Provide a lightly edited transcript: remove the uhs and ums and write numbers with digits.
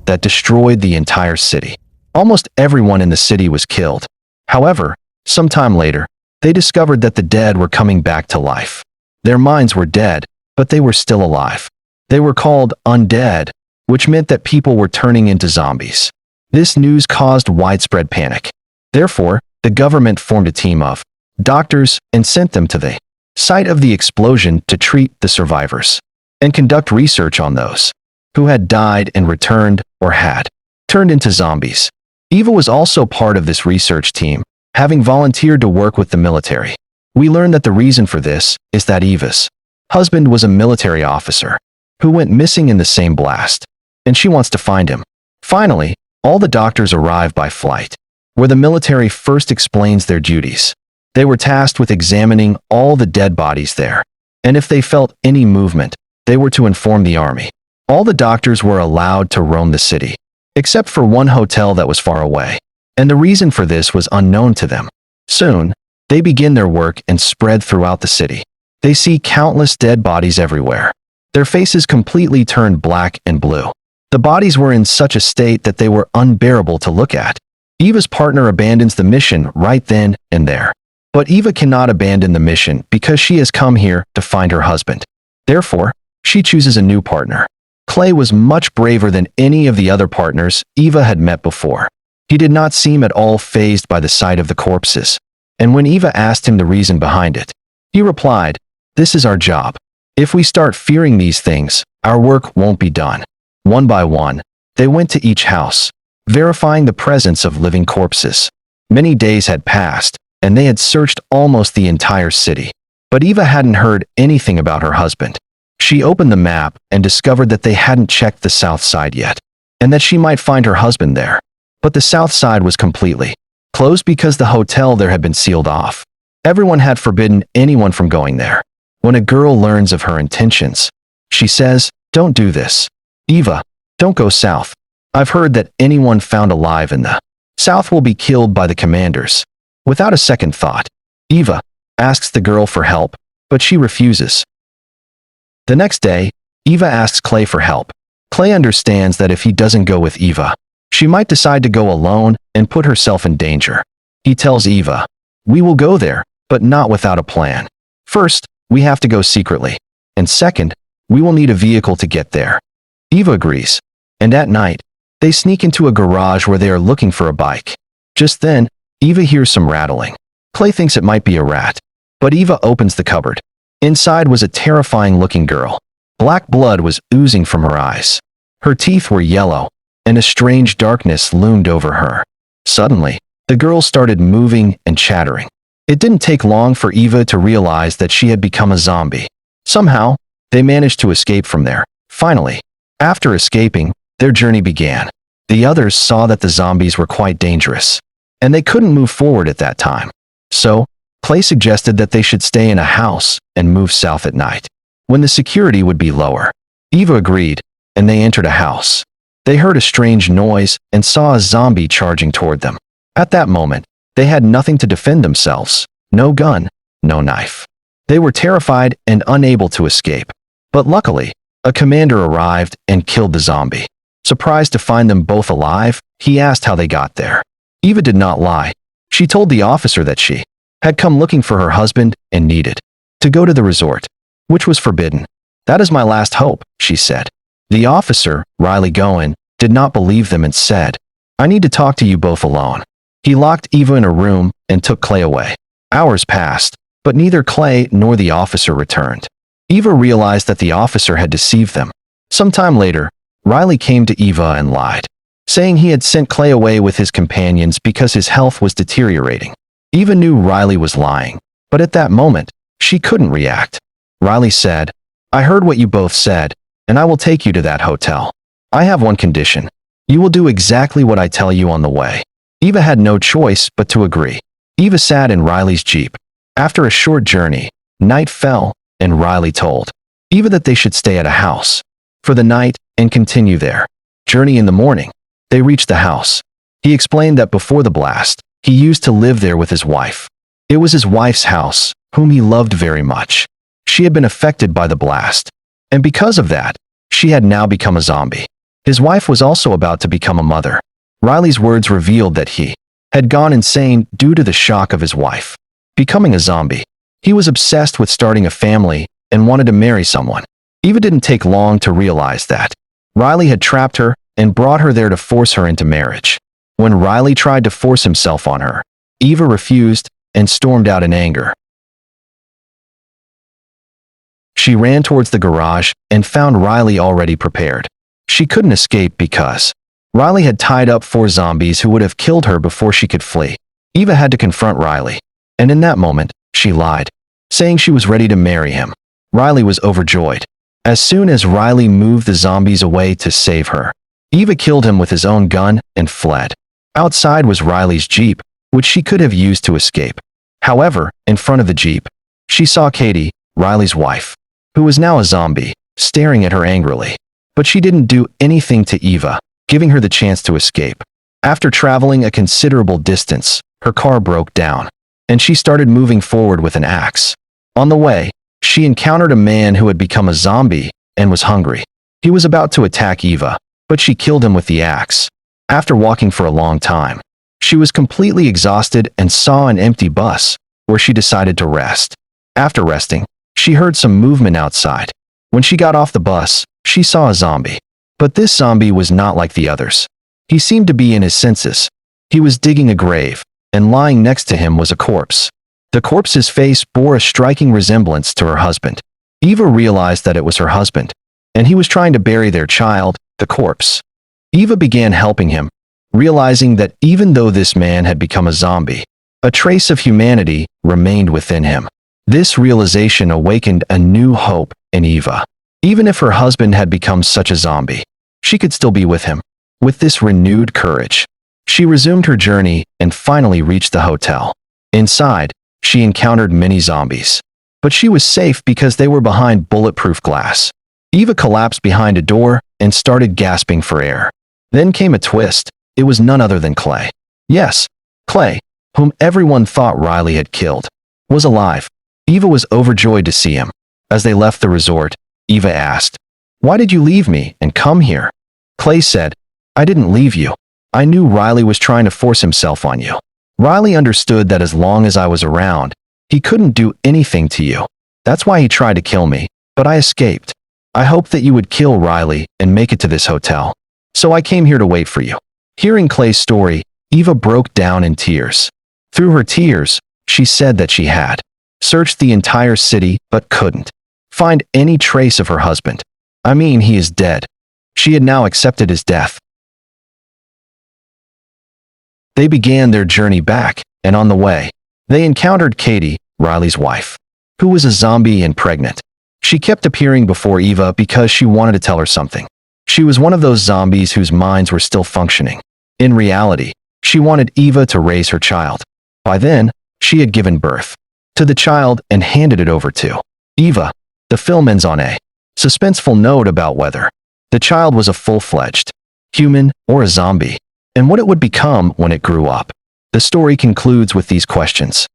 that destroyed the entire city. Almost everyone in the city was killed. However, sometime later, they discovered that the dead were coming back to life. Their minds were dead, but they were still alive. They were called Undead, which meant that people were turning into zombies. This news caused widespread panic. Therefore, the government formed a team of doctors and sent them to the site of the explosion to treat the survivors and conduct research on those who had died and returned or had turned into zombies. Eva was also part of this research team, having volunteered to work with the military. We learned that the reason for this is that Eva's husband was a military officer who went missing in the same blast, and she wants to find him. Finally, all the doctors arrive by flight, where the military first explains their duties. They were tasked with examining all the dead bodies there, and if they felt any movement, they were to inform the army. All the doctors were allowed to roam the city, except for one hotel that was far away, and the reason for this was unknown to them. Soon, they begin their work and spread throughout the city. They see countless dead bodies everywhere. Their faces completely turned black and blue. The bodies were in such a state that they were unbearable to look at. Eva's partner abandons the mission right then and there. But Eva cannot abandon the mission because she has come here to find her husband. Therefore, she chooses a new partner. Clay was much braver than any of the other partners Eva had met before. He did not seem at all fazed by the sight of the corpses, and when Eva asked him the reason behind it, he replied, "This is our job. If we start fearing these things, our work won't be done." One by one, they went to each house, verifying the presence of living corpses. Many days had passed, and they had searched almost the entire city. But Eva hadn't heard anything about her husband. She opened the map and discovered that they hadn't checked the south side yet, and that she might find her husband there. But the south side was completely closed because the hotel there had been sealed off. Everyone had forbidden anyone from going there. When a girl learns of her intentions, she says, "Don't do this. Eva, don't go south. I've heard that anyone found alive in the south will be killed by the commanders." Without a second thought, Eva asks the girl for help, but she refuses. The next day, Eva asks Clay for help. Clay understands that if he doesn't go with Eva, she might decide to go alone and put herself in danger. He tells Eva, "We will go there, but not without a plan. First, we have to go secretly, and second, we will need a vehicle to get there." Eva agrees, and at night, they sneak into a garage where they are looking for a bike. Just then, Eva hears some rattling. Clay thinks it might be a rat, but Eva opens the cupboard. Inside was a terrifying-looking girl. Black blood was oozing from her eyes. Her teeth were yellow, and a strange darkness loomed over her. Suddenly, the girl started moving and chattering. It didn't take long for Eva to realize that she had become a zombie. Somehow, they managed to escape from there. Finally, after escaping, their journey began. The others saw that the zombies were quite dangerous, and they couldn't move forward at that time. So, Clay suggested that they should stay in a house and move south at night, when the security would be lower. Eva agreed, and they entered a house. They heard a strange noise and saw a zombie charging toward them. At that moment, they had nothing to defend themselves. No gun, no knife. They were terrified and unable to escape. But luckily, a commander arrived and killed the zombie. Surprised to find them both alive, he asked how they got there. Eva did not lie. She told the officer that she had come looking for her husband and needed to go to the resort, which was forbidden. "That is my last hope," she said. The officer, Riley Goen, did not believe them and said, "I need to talk to you both alone." He locked Eva in a room and took Clay away. Hours passed, but neither Clay nor the officer returned. Eva realized that the officer had deceived them. Sometime later, Riley came to Eva and lied, saying he had sent Clay away with his companions because his health was deteriorating. Eva knew Riley was lying, but at that moment, she couldn't react. Riley said, "I heard what you both said, and I will take you to that hotel. I have one condition. You will do exactly what I tell you on the way." Eva had no choice but to agree. Eva sat in Riley's jeep. After a short journey, night fell, and Riley told Eva that they should stay at a house for the night and continue their journey in the morning. They reached the house. He explained that before the blast, he used to live there with his wife. It was his wife's house, whom he loved very much. She had been affected by the blast, and because of that, she had now become a zombie. His wife was also about to become a mother. Riley's words revealed that he had gone insane due to the shock of his wife becoming a zombie. He was obsessed with starting a family and wanted to marry someone. Eva didn't take long to realize that Riley had trapped her and brought her there to force her into marriage. When Riley tried to force himself on her, Eva refused and stormed out in anger. She ran towards the garage and found Riley already prepared. She couldn't escape because Riley had tied up 4 zombies who would have killed her before she could flee. Eva had to confront Riley, and in that moment, she lied, saying she was ready to marry him. Riley was overjoyed. As soon as Riley moved the zombies away to save her, Eva killed him with his own gun and fled. Outside was Riley's Jeep, which she could have used to escape. However, in front of the Jeep, she saw Katie, Riley's wife, who was now a zombie, staring at her angrily. But she didn't do anything to Eva, giving her the chance to escape. After traveling a considerable distance, her car broke down, and she started moving forward with an axe. On the way, she encountered a man who had become a zombie and was hungry. He was about to attack Eva, but she killed him with the axe. After walking for a long time, she was completely exhausted and saw an empty bus, where she decided to rest. After resting, she heard some movement outside. When she got off the bus, she saw a zombie. But this zombie was not like the others. He seemed to be in his senses. He was digging a grave, and lying next to him was a corpse. The corpse's face bore a striking resemblance to her husband. Eva realized that it was her husband, and he was trying to bury their child, the corpse. Eva began helping him, realizing that even though this man had become a zombie, a trace of humanity remained within him. This realization awakened a new hope in Eva. Even if her husband had become such a zombie, she could still be with him. With this renewed courage, she resumed her journey and finally reached the hotel. Inside, she encountered many zombies, but she was safe because they were behind bulletproof glass. Eva collapsed behind a door and started gasping for air. Then came a twist. It was none other than Clay. Yes, Clay, whom everyone thought Riley had killed, was alive. Eva was overjoyed to see him. As they left the resort, Eva asked, "Why did you leave me and come here?" Clay said, "I didn't leave you. I knew Riley was trying to force himself on you. Riley understood that as long as I was around, he couldn't do anything to you. That's why he tried to kill me, but I escaped. I hoped that you would kill Riley and make it to this hotel. So I came here to wait for you." Hearing Clay's story, Eva broke down in tears. Through her tears, she said that she had searched the entire city but couldn't find any trace of her husband. I mean, he is dead. She had now accepted his death. They began their journey back, and on the way, they encountered Katie, Riley's wife, who was a zombie and pregnant. She kept appearing before Eva because she wanted to tell her something. She was one of those zombies whose minds were still functioning. In reality, she wanted Eva to raise her child. By then, she had given birth to the child and handed it over to Eva. The film ends on a suspenseful note about whether the child was a full-fledged human or a zombie, and what it would become when it grew up. The story concludes with these questions.